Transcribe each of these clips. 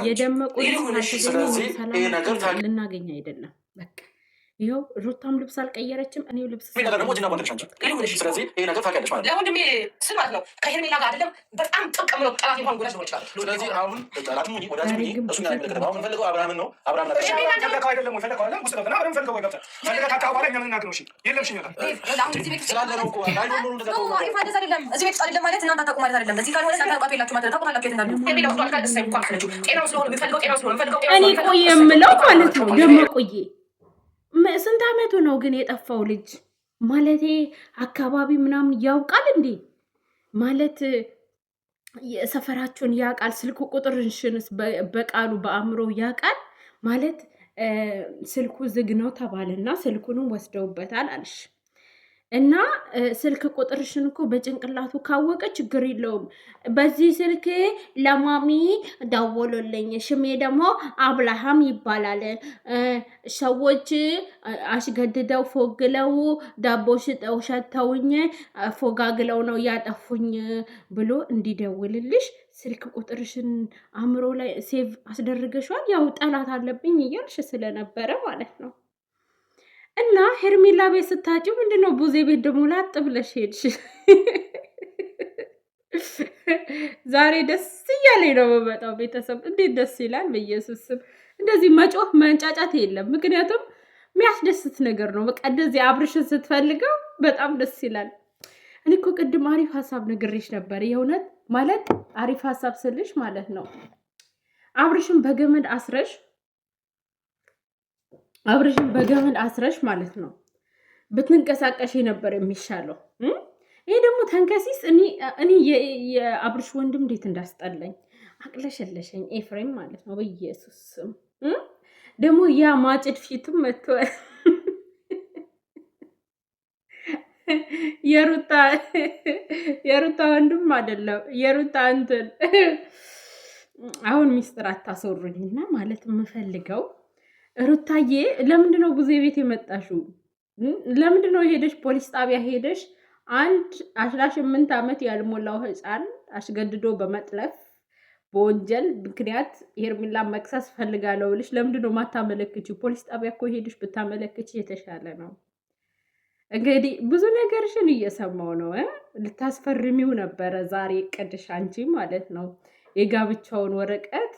የደመቁ ሰላም ልናገኝ አይደለም በቃ ይኸው ሩታም ልብስ አልቀየረችም። እኔው ልብስ ስለዚህ ይሄ ነገር ታውቂያለሽ ማለት ነው። ለወንድሜ ስል ማለት ነው ከሄርሜላ ጋር አይደለም በጣም ጥብቅ ብሎ ጠላት እንኳን ጉዳት ሊሆን ይችላል። ስለዚህ አሁን ጠላት ሙኝ ወዳጅ ሙኝ እሱኛ አይመለከተም። አሁን የምንፈልገው አብርሃምን ነው። አብርሃም ነው ፈለከው አይደለም ወይ ፈለከው አይደለም ውስጥ ነው አብርሃም ፈለከው ወይ ገብታ ፈለከ ካካዋላ እኛ ምን እናገረው? እሺ የለም እሺ ይላል። አሁን እዚህ ቤት ስላለ ነው እኮ አይ ነው እንደዛ ነው ማለት አይደለም። እዚህ ቤት አይደለም ማለት እናንተ አታውቁ ማለት አይደለም። እዚህ ካልሆነ እናንተ አውቃችሁ የላችሁ ማለት ታውቁታላችሁ። የት እንዳሉ ሄርሜላ ወስዷል ካል ደስ አይልም ካልኩ ጤናው ስለሆነ የሚፈልገው ጤናው ስለሆነ የሚፈልገው እኔ ቆይ የምለው ማለት ነው ደመቁዬ ስንት አመቱ ነው ግን የጠፋው ልጅ? ማለቴ አካባቢ ምናምን ያውቃል እንዴ? ማለት የሰፈራችሁን ያውቃል? ስልክ ቁጥርሽንስ በቃሉ በአእምሮ ያውቃል? ማለት ስልኩ ዝግ ነው ተባለና ስልኩንም ወስደውበታል አልሽ እና ስልክ ቁጥርሽን እኮ በጭንቅላቱ ካወቀ ችግር የለውም። በዚህ ስልክ ለማሚ ደወሉልኝ፣ ሽሜ ደግሞ አብርሃም ይባላል፣ ሰዎች አስገድደው ፎግለው ዳቦ ሽጠው ሸተውኝ ፎጋግለው ነው ያጠፉኝ ብሎ እንዲደውልልሽ ስልክ ቁጥርሽን አእምሮ ላይ ሴቭ አስደርገሻል። ያው ጠላት አለብኝ እያልሽ ስለነበረ ማለት ነው። እና ሄርሜላ ቤት ስታጭ ምንድነው ቡዜ ቤት ደግሞ ላጥ ብለሽ ሄድሽ? ዛሬ ደስ እያለኝ ነው በመጣው። ቤተሰብ እንዴት ደስ ይላል! በኢየሱስ ስም እንደዚህ መጮህ መንጫጫት የለም። ምክንያቱም የሚያስደስት ነገር ነው። በቃ እንደዚህ አብርሽን ስትፈልገው በጣም ደስ ይላል። እኔ እኮ ቅድም አሪፍ ሀሳብ ነግሬሽ ነበር። የእውነት ማለት አሪፍ ሀሳብ ስልሽ ማለት ነው አብርሽን በገመድ አስረሽ ማለት ነው ብትንቀሳቀሽ ነበር የሚሻለው። ይሄ ደግሞ ተንከሲስ እኔ የአብርሽ ወንድም እንዴት እንዳስጠላኝ አቅለሸለሸኝ። ኤፍሬም ማለት ነው በኢየሱስ ስም ደግሞ ያ ማጭድ ፊቱም መጥቶ የሩታ ወንድም አይደለም የሩታ እንትን አሁን ሚስጥር አታሰሩኝና ማለት የምፈልገው ሩታዬ ለምንድነው ብዙ ቤት የመጣሽው? ለምንድነው ሄደሽ ፖሊስ ጣቢያ ሄደሽ አንድ 18 ዓመት ያልሞላው ህፃን አስገድዶ በመጥለፍ በወንጀል ምክንያት ሄርሜላ መክሰስ ፈልጋለሁ ብለሽ ለምንድነው ማታመለክቺው? ፖሊስ ጣቢያ እኮ ሄደሽ ብታመለክቺ የተሻለ ነው። እንግዲህ ብዙ ነገርሽን እየሰማው ነው። ልታስፈርሚው ነበረ ዛሬ ቅድሽ አንቺ ማለት ነው የጋብቻውን ወረቀት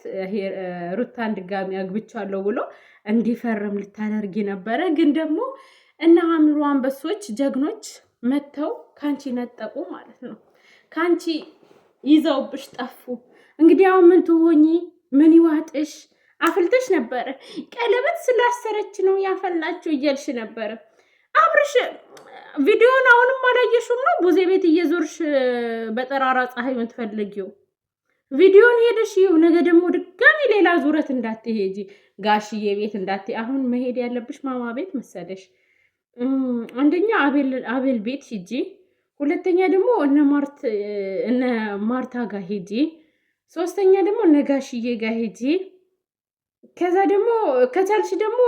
ሩታን ድጋሚ አግብቻለሁ ብሎ እንዲፈርም ልታደርጊ ነበረ። ግን ደግሞ እና አእምሮ አንበሶች ጀግኖች መተው ካንቺ ነጠቁ ማለት ነው። ካንቺ ይዘውብሽ ጠፉ። እንግዲህ አሁን ምን ትሆኚ? ምን ይዋጥሽ? አፍልተሽ ነበረ። ቀለበት ስላሰረች ነው ያፈላችሁ እያልሽ ነበረ። አብርሽ ቪዲዮን አሁንም አላየሽውም ነው? ቡዜ ቤት እየዞርሽ በጠራራ ፀሐይ የምትፈልጊው ቪዲዮን ሄደሽ ይኸው። ነገ ደግሞ ድጋሚ ሌላ ዙረት እንዳትሄጂ፣ ጋሽዬ ቤት አሁን መሄድ ያለብሽ ማማ ቤት መሰለሽ። አንደኛ አቤል ቤት ሂጂ፣ ሁለተኛ ደግሞ እነ ማርታ ጋር ሂጂ፣ ሶስተኛ ደግሞ እነ ጋሽዬ ጋር ሂጂ። ከዛ ደግሞ ከቻልሽ ደግሞ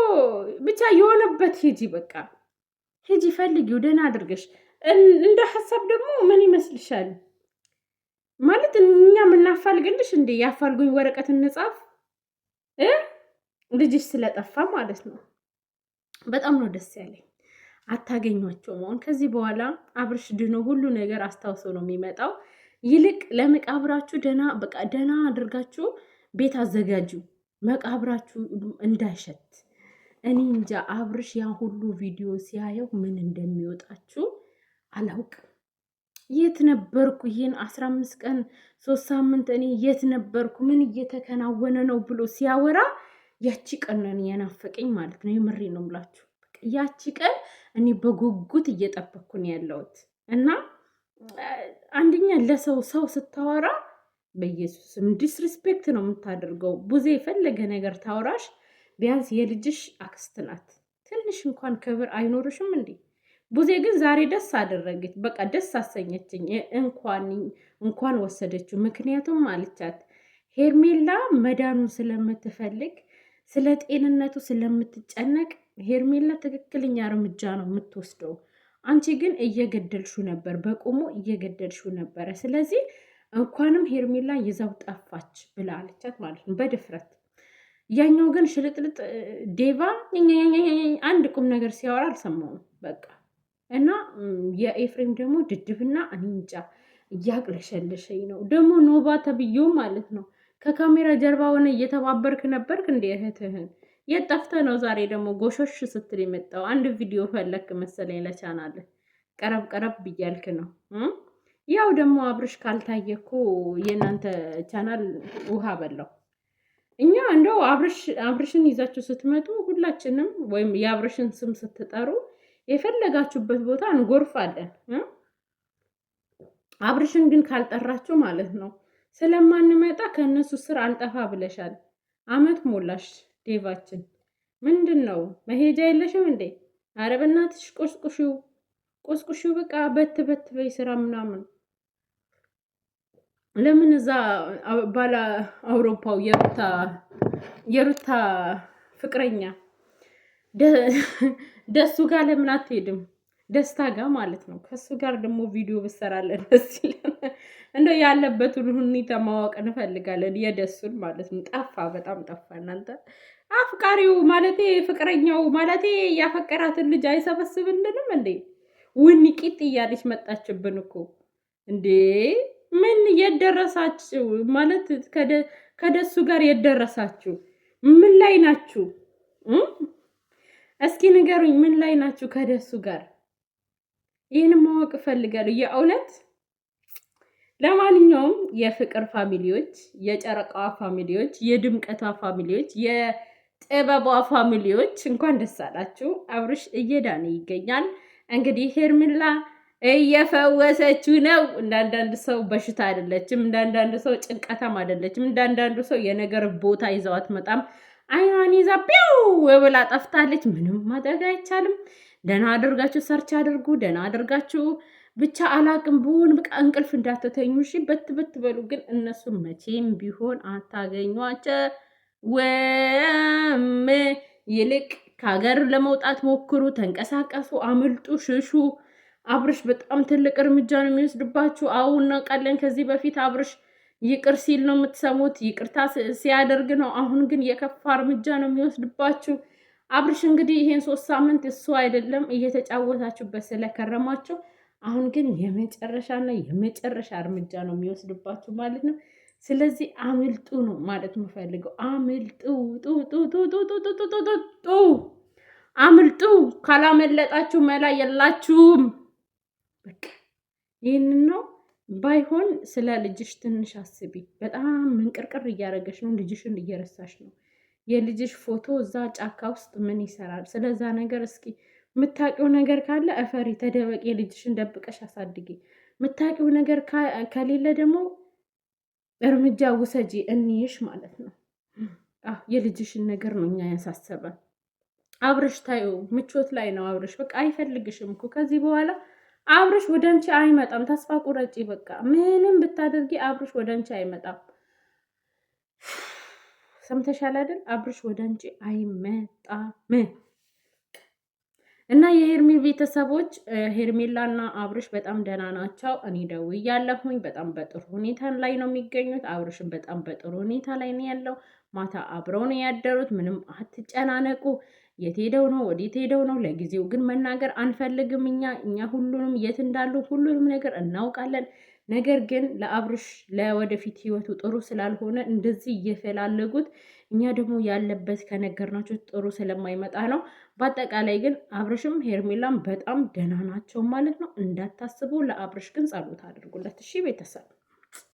ብቻ የሆነበት ሂጂ። በቃ ሂጂ ፈልጊው ደህና አድርገሽ። እንደ ሀሳብ ደግሞ ምን ይመስልሻል? ማለት እኛ የምናፋልግልሽ እንዴ? ያፋልጉኝ ወረቀት እንጻፍ ልጅሽ ስለጠፋ ማለት ነው። በጣም ነው ደስ ያለኝ። አታገኟቸውም። አሁን ከዚህ በኋላ አብርሽ ድኖ ሁሉ ነገር አስታውሶ ነው የሚመጣው። ይልቅ ለመቃብራችሁ ደህና አድርጋችሁ ቤት አዘጋጁ፣ መቃብራችሁ እንዳይሸት። እኔ እንጃ አብርሽ ያ ሁሉ ቪዲዮ ሲያየው ምን እንደሚወጣችሁ አላውቅም። የት ነበርኩ ይሄን 15 ቀን 3 ሳምንት እኔ የት ነበርኩ ምን እየተከናወነ ነው ብሎ ሲያወራ ያቺ ቀን ነው የናፈቀኝ ማለት ነው። የምሬ ነው የምላችሁ። ያቺ ቀን እኔ በጉጉት እየጠበቅኩ ነው ያለሁት። እና አንደኛ ሰው ስታወራ በኢየሱስም ዲስሪስፔክት ነው የምታደርገው። ቡዜ የፈለገ ነገር ታወራሽ፣ ቢያንስ የልጅሽ አክስት ናት። ትንሽ እንኳን ክብር አይኖርሽም እንዴ? ቡዜ ግን ዛሬ ደስ አደረገች። በቃ ደስ አሰኘችኝ። እንኳን ወሰደችው። ምክንያቱም አልቻት ሄርሜላ መዳኑን ስለምትፈልግ ስለ ጤንነቱ ስለምትጨነቅ ሄርሜላ ትክክለኛ እርምጃ ነው የምትወስደው። አንቺ ግን እየገደልሹ ነበር፣ በቁሙ እየገደልሹ ነበረ። ስለዚህ እንኳንም ሄርሜላ ይዛው ጠፋች ብላ አለቻት ማለት ነው በድፍረት። ያኛው ግን ሽልጥልጥ ዴቫ አንድ ቁም ነገር ሲያወራ አልሰማውም በቃ። እና የኤፍሬም ደግሞ ድድብና እኔ እንጃ እያቅለሸለሸኝ ነው ደግሞ ኖባ ተብዬው ማለት ነው። ከካሜራ ጀርባ ሆነ እየተባበርክ ነበርክ እንደ እህትህን የት ጠፍተህ ነው ዛሬ ደግሞ ጎሾሽ ስትል የመጣው? አንድ ቪዲዮ ፈለክ መሰለኝ ለቻናል ቀረብ ቀረብ ብያልክ ነው። ያው ደግሞ አብርሽ ካልታየኩ የእናንተ ቻናል ውሃ በላው። እኛ እንደው አብርሽን ይዛችሁ ስትመጡ ሁላችንም ወይም የአብርሽን ስም ስትጠሩ የፈለጋችሁበት ቦታ እንጎርፋለን። አብርሽን ግን ካልጠራችሁ ማለት ነው ስለማንመጣ ከእነሱ ስር አልጠፋ ብለሻል። አመት ሞላሽ ዴቫችን። ምንድን ነው መሄጃ የለሽም እንዴ? ኧረ በእናትሽ ቆስቁሺው በቃ በት በይ ስራ ምናምን። ለምን እዛ ባለ አውሮፓው የሩታ ፍቅረኛ ደሱ ጋር ለምን አትሄድም? ደስታ ጋር ማለት ነው። ከሱ ጋር ደግሞ ቪዲዮ ብሰራለን ደስ ይላል። እንደው ያለበትን ሁኔታ ማወቅ እንፈልጋለን። የደሱን ማለት ነው። ጠፋ፣ በጣም ጠፋ። እናንተ አፍቃሪው ማለቴ ፍቅረኛው ማለቴ ያፈቀራትን ልጅ አይሰበስብልንም እንዴ? ውኒ ቂጥ እያለች መጣችብን እኮ እንዴ! ምን የደረሳችሁ ማለት ከደሱ ጋር የደረሳችሁ ምን ላይ ናችሁ? እስኪ ንገሩኝ፣ ምን ላይ ናችሁ ከደሱ ጋር? ይህን ማወቅ እፈልጋለሁ የእውነት። ለማንኛውም የፍቅር ፋሚሊዎች፣ የጨረቃዋ ፋሚሊዎች፣ የድምቀቷ ፋሚሊዎች፣ የጥበቧ ፋሚሊዎች እንኳን ደስ አላችሁ። አብርሽ እየዳነ ይገኛል። እንግዲህ ሄርሜላ እየፈወሰችው ነው። እንዳንዳንድ ሰው በሽታ አይደለችም፣ እንዳንዳንድ ሰው ጭንቀታም አይደለችም፣ እንዳንዳንዱ ሰው የነገር ቦታ ይዘው አትመጣም። አይኗን ይዛ ቢው ብላ ጠፍታለች። ምንም ማድረግ አይቻልም። ደህና አድርጋችሁ ሰርች አድርጉ። ደህና አድርጋችሁ ብቻ አላቅም ብሆን በቃ እንቅልፍ እንዳትተኙ እሺ። በት በሉ። ግን እነሱን መቼም ቢሆን አታገኟቸውም። ይልቅ ከሀገር ለመውጣት ሞክሩ፣ ተንቀሳቀሱ፣ አምልጡ፣ ሽሹ። አብርሽ በጣም ትልቅ እርምጃ ነው የሚወስድባችሁ። አሁን እናውቃለን። ከዚህ በፊት አብርሽ ይቅር ሲል ነው የምትሰሙት፣ ይቅርታ ሲያደርግ ነው። አሁን ግን የከፋ እርምጃ ነው የሚወስድባችሁ። አብርሽ እንግዲህ ይሄን 3 ሳምንት እሱ አይደለም እየተጫወታችሁበት ስለከረማችሁ፣ አሁን ግን የመጨረሻና የመጨረሻ እርምጃ ነው የሚወስድባችሁ ማለት ነው። ስለዚህ አምልጡ ነው ማለት የምፈልገው። አምልጡ አምልጡ። ካላመለጣችሁ መላ የላችሁም። በቃ ይህንን ነው። ባይሆን ስለ ልጅሽ ትንሽ አስቢ። በጣም መንቅርቅር እያደረገች ነው። ልጅሽን እየረሳሽ ነው። የልጅሽ ፎቶ እዛ ጫካ ውስጥ ምን ይሰራል? ስለዛ ነገር እስኪ የምታውቂው ነገር ካለ እፈሪ፣ ተደበቂ። የልጅሽን ደብቀሽ አሳድጊ። የምታውቂው ነገር ከሌለ ደግሞ እርምጃ ውሰጂ፣ እንይሽ ማለት ነው። የልጅሽን ነገር ነው እኛ ያሳሰበን። አብርሽ ታዩ ምቾት ላይ ነው አብርሽ። በቃ አይፈልግሽም እኮ ከዚህ በኋላ አብርሽ ወደ አንቺ አይመጣም። ተስፋ ቁረጪ። በቃ ምንም ብታደርጊ አብርሽ ወደ አንቺ አይመጣም። ሰምተሻል አይደል? አብርሽ ወደ አንቺ አይመጣም። እና የሄርሜል ቤተሰቦች ሄርሜላና አብርሽ በጣም ደህና ናቸው። እኔ ደውያለሁኝ። በጣም በጥሩ ሁኔታ ላይ ነው የሚገኙት። አብርሽን በጣም በጥሩ ሁኔታ ላይ ነው ያለው። ማታ አብረው ነው ያደሩት። ምንም አትጨናነቁ። የት ሄደው ነው ወዴት ሄደው ነው? ለጊዜው ግን መናገር አንፈልግም። እኛ ሁሉንም የት እንዳሉ ሁሉንም ነገር እናውቃለን። ነገር ግን ለአብርሽ ለወደፊት ህይወቱ ጥሩ ስላልሆነ እንደዚህ እየፈላለጉት፣ እኛ ደግሞ ያለበት ከነገርናቸው ጥሩ ስለማይመጣ ነው። በአጠቃላይ ግን አብርሽም ሄርሜላም በጣም ደህና ናቸው ማለት ነው። እንዳታስቡ። ለአብርሽ ግን ጸሎት አድርጉለት እሺ ቤተሰብ።